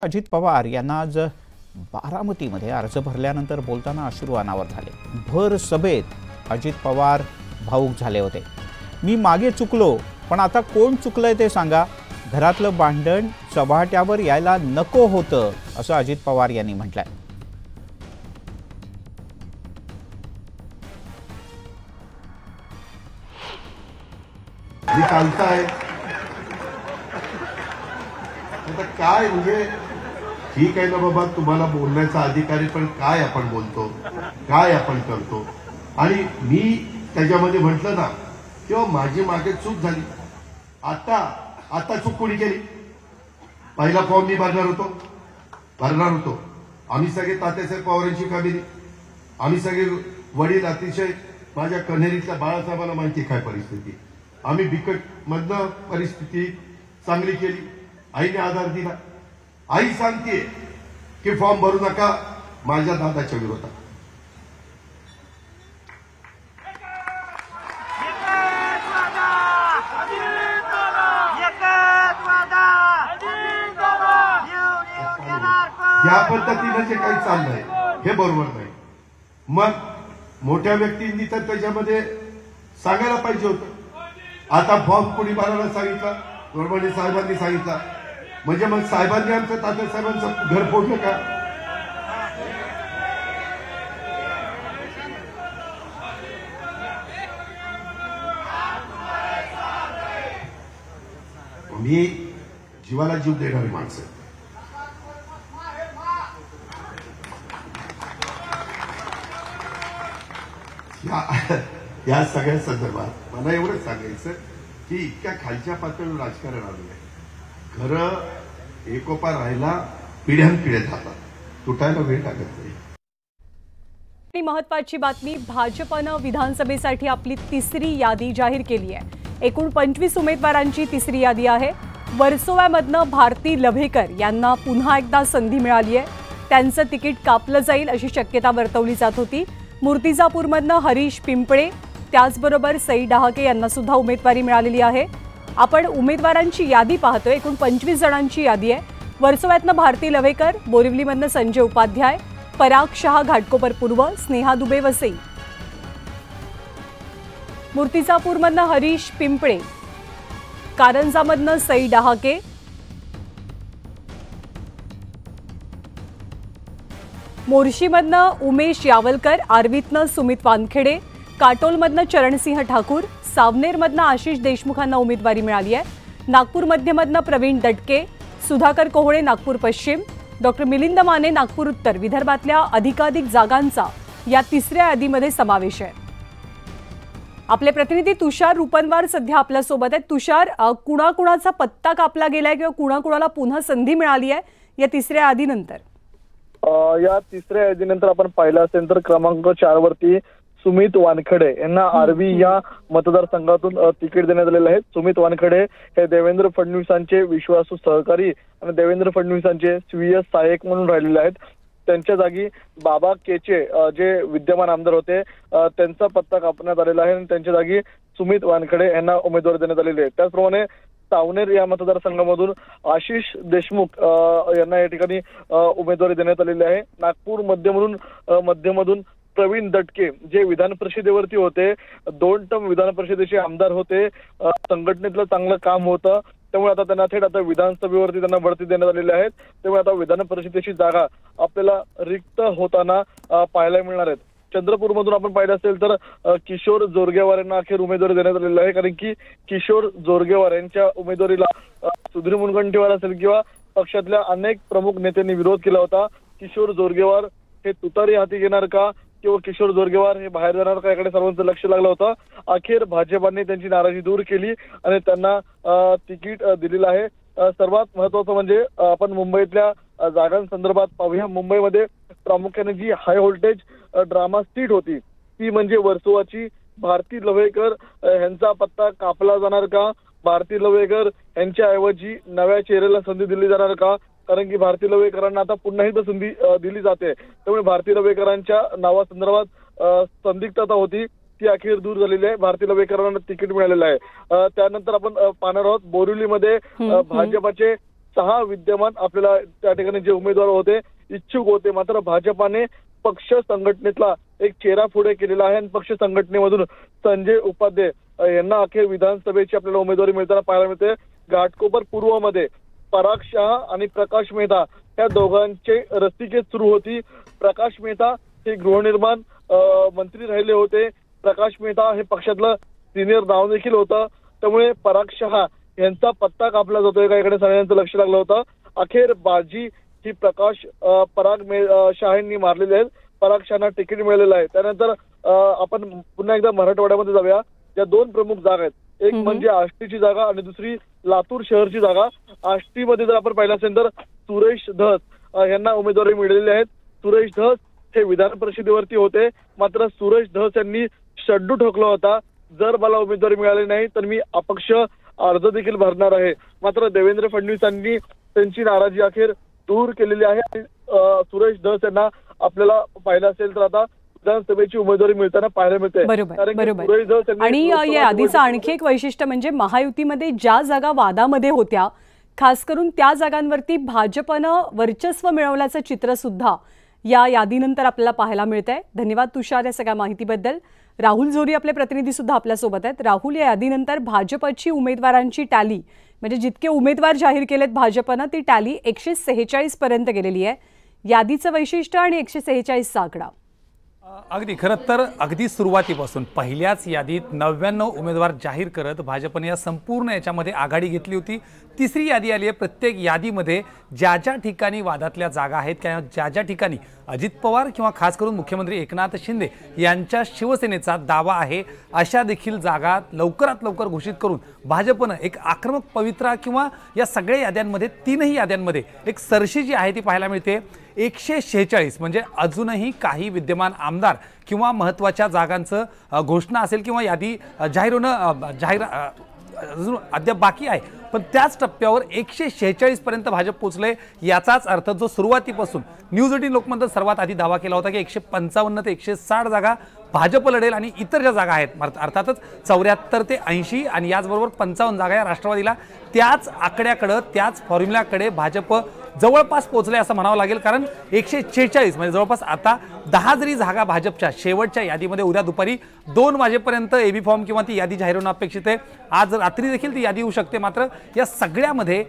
अजित पवार यांना आज बारामतीमध्ये अर्ज भरल्यानंतर बोलताना अश्रू अनावर झाले। भर सभेत अजित पवार भावुक झाले होते। मी मागे चुकलो, पण आता कोण चुकलंय ते सांगा। घरातलं भांडण चव्हाट्यावर यायला नको होतं, असं अजित पवार यांनी म्हटलंय। काय म्हणजे ठीक आहे ना बाबा, तुम्हाला बोलण्याचा अधिकार आहे, पण काय आपण बोलतो, काय आपण करतो। आणि मी त्याच्यामध्ये म्हटलं ना किंवा माझी मागे चूक झाली। आता चूक कोणी केली? पहिला फॉर्म मी भरणार होतो। आम्ही सगळे तात्यासाहेब पवारांची काबिनी, आम्ही सगळे वडील अतिशय माझ्या कन्हेरीतल्या बाळासाहेबांना माहिती काय परिस्थिती। आम्ही बिकट मधनं परिस्थिती चांगली केली। आईने आधार दिला। आई सांगते की फॉर्म भरू नका माझ्या दादाच्या विरोधात। या पद्धतीने जे काही चाललंय हे बरोबर नाही। मग मोठ्या व्यक्तींनी तर त्याच्यामध्ये सांगायला पाहिजे होतं। आता फॉर्म कोणी भरायला सांगितलं? गडबडी साहेबांनी सांगितलं, म्हणजे मग साहेबांनी आमचं तात्यासाहेबांचं घर फोडलं का? मी जीवाला जीव देणारी माणसं। या सगळ्या संदर्भात मला एवढंच सांगायचं की इतक्या खालच्या पातळीवर राजकारण आलेलं आहे। खरं एकोपा राहिला पिढ्यानपिढ्या जातात, तुटायला वेळ लागत नाही। महत्त्वाची बातमी, भाजपनं विधानसभेसाठी आपली तिसरी यादी जाहीर केली आहे। एकूण 25 उमेदवारांची तिसरी यादी आहे। वर्सोव्यामधनं भारती लव्हेकर यांना पुन्हा एकदा संधी मिळाली आहे। त्यांचं तिकीट कापलं जाईल अशी शक्यता वर्तवली जात होती। मूर्तिजापूरमधनं हरीश पिंपळे, त्याचबरोबर सई डहाके यांना सुद्धा उमेदवारी मिळालेली आहे। आपण उमेदवारांची यादी पाहतोय। एकूण 25 जणांची यादी आहे। वर्सोव्यातनं भारती लव्हेकर, बोरिवलीमधनं संजय उपाध्याय, पराग शहा घाटकोपर पूर्व, स्नेहा दुबे वसई, मूर्तिजापूरमधनं हरीश पिंपळे, कारंजामधनं सई डहाके, मोर्शीमधनं उमेश यावलकर, आर्वीतनं सुमित वानखेडे, काटोलमधनं चरणसिंह ठाकूर, सावनेरमधनं आशिष देशमुखांना उमेदवारी मिळाली आहे। नागपूर मध्यमधनं प्रवीण दटके, सुधाकर कोहळे नागपूर पश्चिम, डॉक्टर मिलिंद माने नागपूर उत्तर, विदर्भातल्या अधिकाधिक जागांचा या तिसऱ्या यादीमध्ये समावेश आहे। आपले प्रतिनिधी तुषार रुपनवार सध्या आपल्या सोबत आहेत। तुषार, कुणाकुणाचा पत्ता कापला गेलाय किंवा कुणाकुणाला पुन्हा संधी मिळाली आहे या तिसऱ्या यादीनंतर? या तिसऱ्या यादीनंतर आपण पाहिलं असेल तर क्रमांक 4 वरती सुमित वानखेडे यांना आर्वी या मतदारसंघातून तिकीट देण्यात आलेलं आहे। सुमित वानखेडे हे देवेंद्र फडणवीसांचे विश्वासू सहकारी आणि देवेंद्र फडणवीसांचे स्वीय सहाय्यक म्हणून राहिलेले आहेत। त्यांच्या जागी बाबा केचे जे विद्यमान आमदार होते त्यांचा पत्ता कापण्यात आलेला आहे आणि त्यांच्या जागी सुमित वानखेडे यांना उमेदवारी देण्यात आलेली आहे। त्याचप्रमाणे सावनेर या मतदारसंघामधून आशिष देशमुख यांना या ठिकाणी उमेदवारी देण्यात आलेली आहे। नागपूर मध्यमधून प्रवीण दटके जे विधान परिषदेवरती होते, 2 टर्म विधान परिषदेचे आमदार होते, संघटनेतलं चांगलं काम होतं, त्यामुळे आता त्यांना थेट विधानसभेवरती त्यांना बढती देण्यात आलेली आहे। त्यामुळे आता विधान परिषदेची जागा आपल्याला रिक्त होताना पाहायला मिळणार आहेत। चंद्रपूरमधून आपण पाहिलं असेल तर किशोर जोरगेवार यांना अखेर उमेदवारी देण्यात आलेली आहे, कारण की किशोर जोरगेवार यांच्या उमेदवारीला सुधीर मुनगंटीवार असेल किंवा पक्षातल्या अनेक प्रमुख नेत्यांनी विरोध केला होता। किशोर जोरगेवार हे तुतारी हाती घेणार का किंवा किशोर जोरगेवार हे बाहेर जाणार का, याकडे सर्वांचं लक्ष लागलं होतं। अखेर भाजपाने त्यांची नाराजी दूर केली आणि त्यांना तिकीट दिलेलं आहे। सर्वात महत्वाचं म्हणजे आपण मुंबईतल्या जागांसंदर्भात पाहूया। मुंबईमध्ये प्रामुख्याने जी हाय व्होल्टेज ड्रामा सीट होती ती म्हणजे वर्सोवाची। भारती लव्हेकर यांचा पत्ता कापला जाणार का? भारती लव्हेकर यांच्या ऐवजी नव्या चेहऱ्याला संधी दिली जाणार का? कारण की भारती लव्हेकरांना आता पुन्हा एकदा संधी दिली जाते, त्यामुळे भारती लव्हेकरांच्या नावासंदर्भात संदिग्धता होती ती अखेर दूर झालेली आहे। भारती लव्हेकरांना तिकीट मिळालेलं आहे। त्यानंतर आपण पाहणार आहोत बोरिवलीमध्ये भाजपचे 6 विद्यमान आपल्याला त्या ठिकाणी जे उमेदवार होते इच्छुक होते, मात्र भाजपाने पक्ष संघटनेतला एक चेहरा पुढे केलेला आहे आणि पक्ष संघटनेमधून संजय उपाध्याय यांना अखेर विधानसभेची आपल्याला उमेदवारी मिळताना पाहायला मिळते। घाटकोपर पूर्वमध्ये पराग शहा आणि प्रकाश मेहता या दोघांचे रस्सीखेच सुरू होती। प्रकाश मेहता हे गृहनिर्माण मंत्री राहिले होते, प्रकाश मेहता हे पक्षातलं सिनियर नाव देखील होतं, त्यामुळे पराग शहा यांचा पत्ता कापला जातोय का इकडे सगळ्यांचं लक्ष लागलं होतं। अखेर बाजी ही पराग शहांनी मारलेली आहे, पराग शहांना तिकीट मिळालेलं आहे। त्यानंतर आपण पुन्हा एकदा मराठवाड्यामध्ये जाऊया, ज्या 2 प्रमुख जागा आहेत, एक म्हणजे आष्टीची जागा आणि दुसरी लातूर शहरची जागा। आष्टीमध्ये जर आपण पाहिलं असेल तर सुरेश धस यांना उमेदवारी मिळालेली आहे। सुरेश धस हे विधान परिषदेवरती होते, मात्र सुरेश धस यांनी शड्डू ठोकला होता, जर मला उमेदवारी मिळाली नाही तर मी अपक्ष अर्ज देखील भरणार आहे। मात्र देवेंद्र फडणवीसांनी त्यांची नाराजी अखेर दूर केलेली आहे आणि सुरेश धस यांना आपल्याला पाहिलं असेल तर आता विधानसभेची उमेदवारी मिळताना पाहायला मिळते। बरोबर। आणि या यादीचं आणखी एक वैशिष्ट्य म्हणजे महायुतीमध्ये ज्या जागा वादामध्ये होत्या, खास करून त्या जागांवरती भाजपनं वर्चस्व मिळवल्याचं चित्र सुद्धा या यादीनंतर आपल्याला पाहायला मिळतंय। धन्यवाद तुषार या सगळ्या माहितीबद्दल। राहुल झोरी आपले प्रतिनिधी सुद्धा आपल्यासोबत आहेत। राहुल, या यादीनंतर भाजपची उमेदवारांची टॅली म्हणजे जितके उमेदवार जाहीर केलेत भाजपनं ती टॅली 146 पर्यंत गेलेली आहे। यादीचं वैशिष्ट्य आणि 146 चा आकडा अगदी खरं तर अगदी सुरुवातीपासून पहिल्याच यादीत 99 उमेदवार जाहीर करत भाजपने या संपूर्ण याच्यामध्ये आघाडी घेतली होती। तिसरी यादी आली आहे। प्रत्येक यादीमध्ये ज्या ज्या ठिकाणी वादातल्या जागा आहेत किंवा ज्या ज्या ठिकाणी अजित पवार किंवा खास करून मुख्यमंत्री एकनाथ शिंदे यांच्या शिवसेनेचा दावा आहे अशा देखील जागा लवकरात लवकर घोषित करून भाजपनं एक आक्रमक पवित्रा किंवा या सगळ्या याद्यांमध्ये 3ही याद्यांमध्ये एक सरशी जी आहे ती पाहायला मिळते। 146 म्हणजे अजूनही काही विद्यमान आमदार किंवा महत्त्वाच्या जागांचं घोषणा असेल किंवा यादी जाहीर होणं अजून अद्याप बाकी आहे, पण त्याच टप्प्यावर 146 पर्यंत भाजप पोहोचले। याचाच अर्थ जो सुरुवातीपासून न्यूज 18 लोकमतनं सर्वात आधी दावा केला होता की 155 ते 160 जागा भाजप लढेल आणि इतर ज्या जागा आहेत अर्थातच 74 ते 80 आणि याचबरोबर 55 जागा या राष्ट्रवादीला, त्याच आकड्याकडे त्याच फॉर्म्युलाकडे भाजप जवळपास पोहोचले असं म्हणावं लागेल। कारण 146 म्हणजे जवळपास आता 10 जरी जागा भाजपच्या शेवटच्या यादीमध्ये उद्या दुपारी 2 वाजेपर्यंत एबी फॉर्म किंवा ती यादी जाहीर होणं अपेक्षित आहे। आज रात्री देखील ती यादी होऊ शकते। मात्र या सगळ्यामध्ये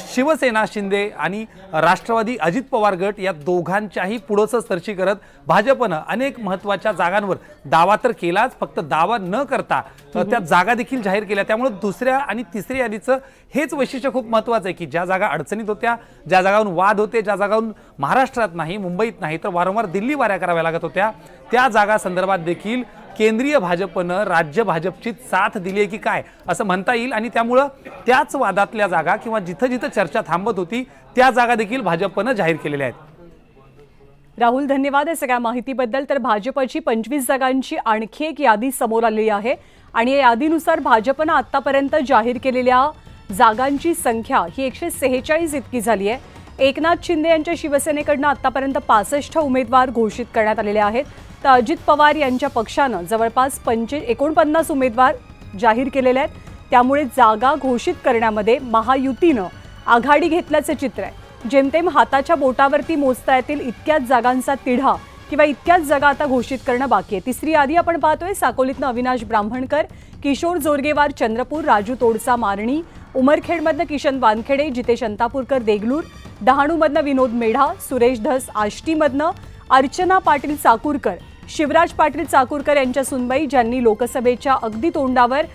शिवसेना शिंदे आणि राष्ट्रवादी अजित पवार गट या दोघांच्याही पुढचं सरशी करत भाजपनं अनेक महत्त्वाच्या जागांवर दावा तर केलाच, फक्त दावा न करता त्या जागा देखील जाहीर केल्या। त्यामुळे दुसऱ्या आणि तिसऱ्या यादीचं हेच वैशिष्ट्य खूप महत्त्वाचं आहे की ज्या जागा अडचणीत होत्या, ज्या जागावरून वाद होते, ज्या जागावरून महाराष्ट्रात नाही मुंबईत नाही तर वारंवार दिल्ली वाऱ्या कराव्या लागत होत्या, त्या जागा संदर्भात देखील केंद्रीय भाजपनं राज्य भाजपची साथ दिली आहे की काय असं म्हणता येईल। आणि त्यामुळं त्याच वादातल्या जागा किंवा जिथं जिथं चर्चा थांबत होती त्या जागा देखील भाजपनं जाहीर केलेल्या आहेत। राहुल, धन्यवाद या सगळ्या माहितीबद्दल। तर भाजपची 25 जागांची आणखी एक यादी समोर आलेली आहे आणि या यादीनुसार भाजपनं आतापर्यंत जाहीर केलेल्या जागांची संख्या ही 146 इतकी झाली आहे। एकनाथ शिंदे यांच्या शिवसेनेकडनं आतापर्यंत 65 उमेदवार घोषित करण्यात आलेले आहेत, तर अजित पवार यांच्या पक्षानं जवळपास 49 उमेदवार जाहीर केलेले आहेत। त्यामुळे जागा घोषित करण्यामध्ये महायुतीनं आघाडी घेतल्याचं चित्र आहे। जेमतेम हाताच्या बोटावरती मोजता येतील इतक्याच जागांचा तिढा किंवा इतक्याच जागा आता घोषित करणं बाकी आहे। तिसरी यादी आपण पाहतोय। साकोलीतनं अविनाश ब्राह्मणकर, किशोर जोरगेवार चंद्रपूर, राजू तोडसा मारणी, उमरखेडमधनं किशन वानखेडे, जितेश अंतापूरकर देगलूर, डहाणूमधनं विनोद मेढा, सुरेश धस आष्टीमधनं, अर्चना पाटील चाकूरकर, शिवराज पाटील चाकूरकर यांच्या सुनबाई ज्यांनी लोकसभेच्या अगदी तोंडावर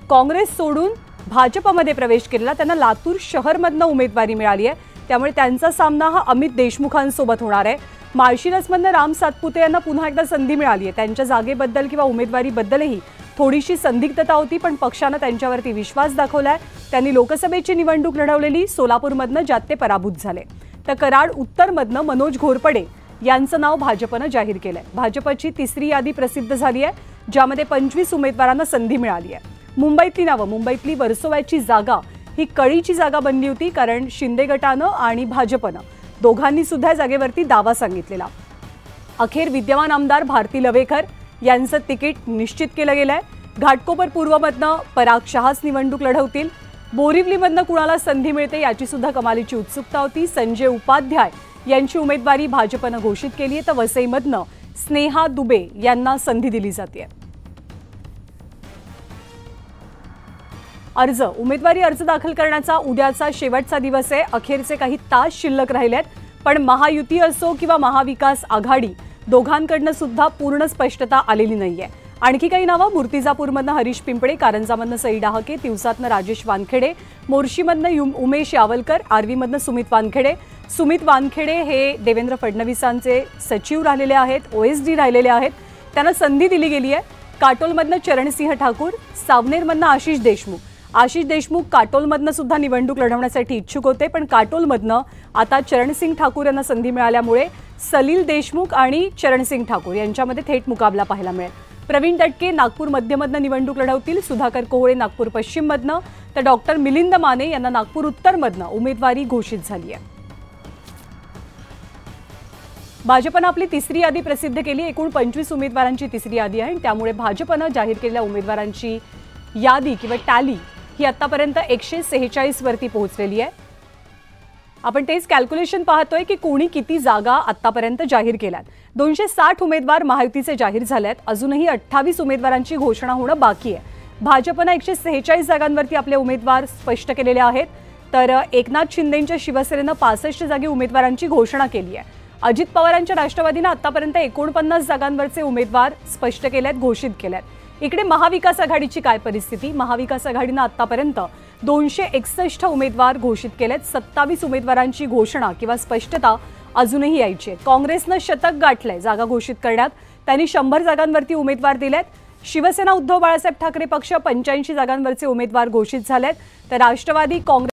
काँग्रेस सोडून भाजपमध्ये प्रवेश केलेला, त्यांना लातूर शहरमधनं उमेदवारी मिळाली आहे। त्यामुळे त्यांचा सामना हा अमित देशमुखांसोबत होणार आहे। माळशिरसमधनं राम सातपुते यांना पुन्हा एकदा संधी मिळाली आहे। त्यांच्या जागेबद्दल किंवा उमेदवारीबद्दलही थोडीशी संदिग्धता होती, पण पक्षानं त्यांच्यावरती विश्वास दाखवलाय। त्यांनी लोकसभेची निवडणूक लढवलेली सोलापूरमधनं ज्यात ते पराभूत झाले। तर कराड उत्तरमधनं मनोज घोरपडे यांचं नाव भाजपनं जाहीर केलंय। भाजपची तिसरी यादी प्रसिद्ध झाली आहे, ज्यामध्ये 25 उमेदवारांना संधी मिळाली आहे। मुंबईतली नावं, मुंबईतली वर्सोव्याची जागा ही कळीची जागा बनली होती, कारण शिंदे गटानं आणि भाजपनं दोघांनी सुद्धा जागेवरती दावा सांगितलेला। अखेर विद्यमान आमदार भारती लवेकर यांचं तिकीट निश्चित केलं गेलंय। घाटकोपर पूर्वमधनं पराग शहाच निवडणूक लढवतील। बोरिवलीमधनं कुणाला संधी मिळते याची सुद्धा कमालीची उत्सुकता होती. संजय उपाध्याय यांची उमेदवारी भाजपनं घोषित केली आहे, तर वसईमधनं स्नेहा दुबे यांना संधी दिली जाते. उमेदवारी अर्ज दाखल करण्याचा उद्याचा शेवटचा दिवस आहे. अखेरचे काही तास शिल्लक राहिलेत, पण महायुती असो किंवा महाविकास आघाडी दोघांकडनं सुद्धा पूर्ण स्पष्टता आलेली नाहीये. आणखी काही नावं: मूर्तिजापूरमधनं हरीश पिंपळे, कारंजामधनं सई डाहके, तिवसातनं राजेश वानखेडे, मोर्शीमधनं उमेश यावलकर, आर्वीमधनं सुमित वानखेडे हे देवेंद्र फडणवीसांचे सचिव राहिलेले आहेत, OSD राहिलेले आहेत, त्यांना संधी दिली गेली आहे. काटोलमधनं चरणसिंह ठाकूर, सावनेरमधनं आशिष देशमुख काटोलमधनं सुद्धा निवडणूक लढवण्यासाठी इच्छुक होते, पण काटोलमधनं आता चरणसिंग ठाकूर यांना संधी मिळाल्यामुळे सलील देशमुख आणि चरणसिंग ठाकूर यांच्यामध्ये थेट मुकाबला पाहायला मिळेल. प्रवीण दटके नागपूर मध्यमधनं निवडणूक लढवतील, सुधाकर कोहळे नागपूर पश्चिममधनं, तर डॉक्टर मिलिंद माने यांना नागपूर उत्तरमधनं उमेदवारी घोषित झाली आहे. भाजपनं आपली तिसरी यादी प्रसिद्ध केली. एकूण 25 उमेदवारांची तिसरी यादी आहे आणि त्यामुळे भाजपनं जाहीर केलेल्या उमेदवारांची यादी किंवा टॅली ही आतापर्यंत 146 वरती पोहोचलेली आहे. आपण तेच कॅल्क्युलेशन पाहतोय की कोणी किती जागा आतापर्यंत जाहीर केल्यात. 260 उमेदवार महायुतीचे जाहीर झालेत. अजूनही 28 उमेदवारांची घोषणा होणं बाकी आहे. भाजपनं 146 जागांवरती आपले उमेदवार स्पष्ट केलेले आहेत, तर एकनाथ शिंदेंच्या शिवसेनेनं 65 जागी उमेदवारांची घोषणा केली आहे. अजित पवारांच्या राष्ट्रवादीनं आतापर्यंत 49 जागांवरचे उमेदवार स्पष्ट केलेत, घोषित केलेत. इकडे महाविकास आघाडीची काय परिस्थिती? महाविकास आघाडीनं आतापर्यंत 261 उमेदवार घोषित केलेत. 27 उमेदवारांची घोषणा किंवा स्पष्टता अजूनही यायची आहे. काँग्रेसनं शतक गाठलंय जागा घोषित करण्यात. त्यांनी 100 जागांवरती उमेदवार दिलेत. शिवसेना उद्धव बाळासाहेब ठाकरे पक्ष 85 जागांवरचे उमेदवार घोषित झालेत, तर राष्ट्रवादी काँग्रेस